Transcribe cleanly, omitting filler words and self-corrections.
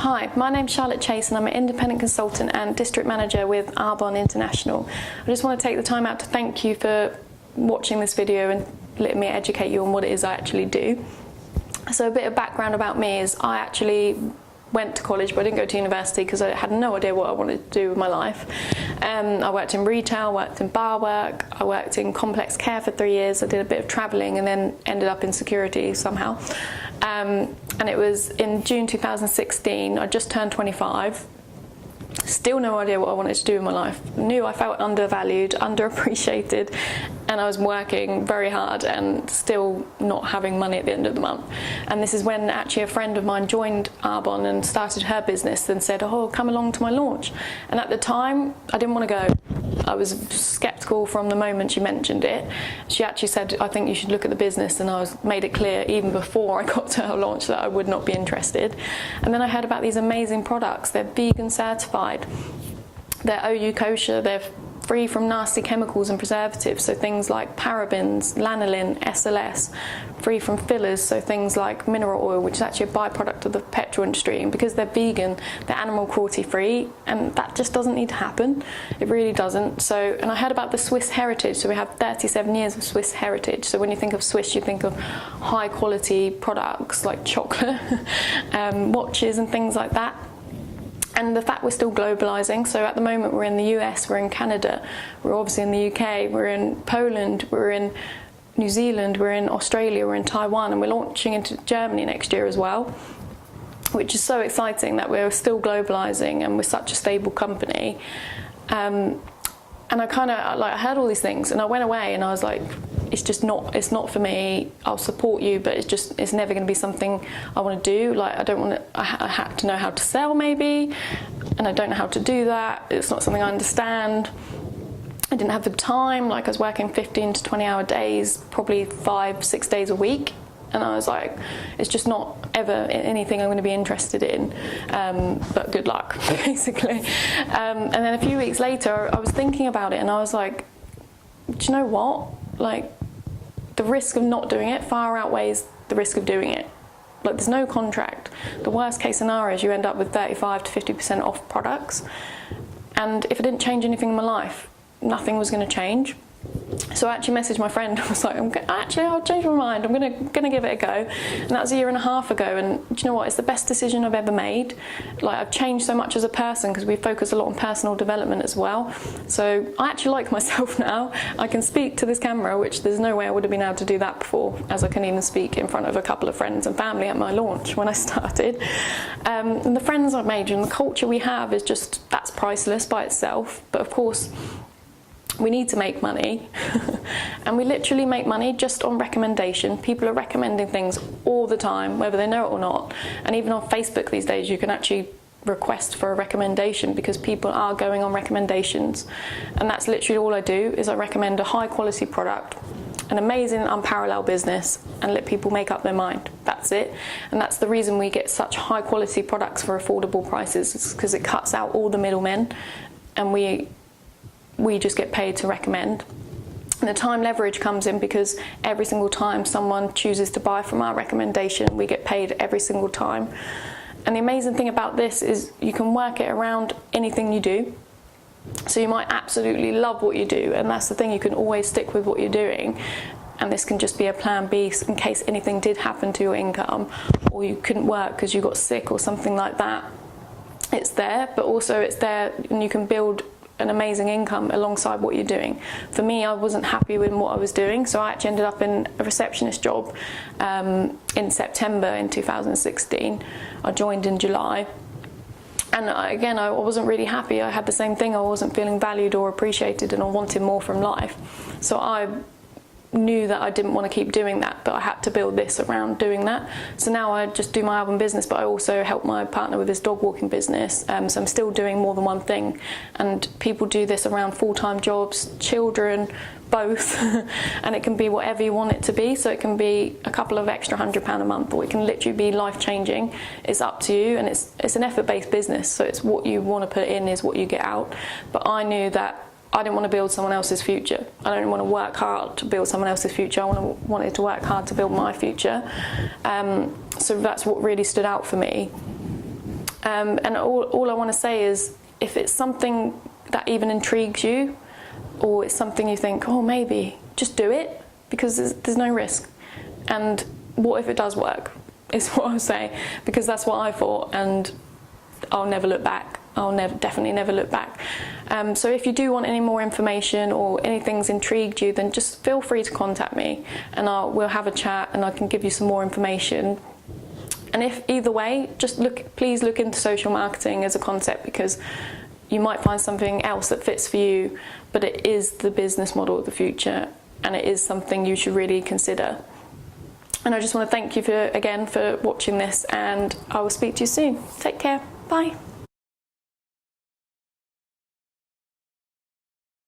Hi, my name's Charlotte Chase and I'm an independent consultant and district manager with Arbonne International. I just want to take the time out to thank you for watching this video and letting me educate you on what it is I actually do. So a bit of background about me is I actually went to college, but I didn't go to university because I had no idea what I wanted to do with my life. I worked in retail, worked in bar work, I worked in complex care for 3 years, I did a bit of travelling and then ended up in security somehow. And it was in June 2016, I just turned 25. Still no idea what I wanted to do in my life. Knew I felt undervalued, underappreciated, and I was working very hard and still not having money at the end of the month. And this is when actually a friend of mine joined Arbonne and started her business and said, oh, come along to my launch. And at the time, I didn't want to go. I was sceptical from the moment she mentioned it. She actually said, I think you should look at the business, and I made it clear even before I got to her launch that I would not be interested. And then I heard about these amazing products. They're vegan certified, they're OU kosher, they're free from nasty chemicals and preservatives, so things like parabens, lanolin, SLS, free from fillers, so things like mineral oil, which is actually a byproduct of the petrol industry. And because they're vegan, they're animal cruelty free, and that just doesn't need to happen. It really doesn't. So, and I heard about the Swiss heritage, so we have 37 years of Swiss heritage. So when you think of Swiss, you think of high quality products like chocolate, watches and things like that. And the fact we're still globalising, so at the moment we're in the US, we're in Canada, we're obviously in the UK, we're in Poland, we're in New Zealand, we're in Australia, we're in Taiwan, and we're launching into Germany next year as well, which is so exciting that we're still globalising and we're such a stable company. And I kind of, like, I heard all these things and I went away and I was like, it's not for me. I'll support you, but it's never going to be something I want to do. Like, I had to know how to sell maybe, and I don't know how to do that. It's not something I understand. I didn't have the time. Like, I was working 15 to 20 hour days, probably 5-6 days a week. And I was like, it's just not ever anything I'm going to be interested in, but good luck, basically. And then a few weeks later, I was thinking about it and I was like, do you know what? Like, the risk of not doing it far outweighs the risk of doing it. Like, there's no contract. The worst case scenario is you end up with 35 to 50% off products. And if I didn't change anything in my life, nothing was going to change. So I actually messaged my friend. I was like, I'll change my mind. I'm gonna give it a go. And that was 1.5 years ago. And do you know what? It's the best decision I've ever made. Like, I've changed so much as a person because we focus a lot on personal development as well. So I actually like myself now. I can speak to this camera, which there's no way I would have been able to do that before, as I can even speak in front of a couple of friends and family at my launch when I started. And the friends I've made and the culture we have is just, that's priceless by itself. But of course, we need to make money and we literally make money just on recommendation. People are recommending things all the time, whether they know it or not. And even on Facebook these days, you can actually request for a recommendation because people are going on recommendations. And that's literally all I do, is I recommend a high quality product, an amazing unparalleled business, and let people make up their mind. That's it. And that's the reason we get such high quality products for affordable prices. It's because it cuts out all the middlemen and we just get paid to recommend. And the time leverage comes in because every single time someone chooses to buy from our recommendation, we get paid every single time. And the amazing thing about this is you can work it around anything you do. So you might absolutely love what you do, and that's the thing, you can always stick with what you're doing. And this can just be a plan B in case anything did happen to your income, or you couldn't work because you got sick or something like that. It's there, but also it's there and you can build an amazing income alongside what you're doing. For me, I wasn't happy with what I was doing, so I actually ended up in a receptionist job in September in 2016. I joined in July. And again, I wasn't really happy. I had the same thing. I wasn't feeling valued or appreciated, and I wanted more from life. So I knew that I didn't want to keep doing that, but I had to build this around doing that. So now I just do my album business, but I also help my partner with his dog walking business. So I'm still doing more than one thing. And people do this around full-time jobs, children, both. And it can be whatever you want it to be. So it can be a couple of extra £100 a month, or it can literally be life-changing. It's up to you, and it's an effort-based business. So it's what you want to put in is what you get out. But I knew that I didn't want to build someone else's future. I don't want to work hard to build someone else's future. I wanted to work hard to build my future. So that's what really stood out for me. And all I want to say is, if it's something that even intrigues you, or it's something you think, oh, maybe, just do it, because there's no risk. And what if it does work, is what I would say, because that's what I thought, and I'll never look back. I'll definitely never look back. So if you do want any more information or anything's intrigued you, then just feel free to contact me, and we'll have a chat and I can give you some more information. And if either way, please look into social marketing as a concept, because you might find something else that fits for you, but it is the business model of the future, and it is something you should really consider. And I just want to thank you again for watching this, and I will speak to you soon. Take care. Bye.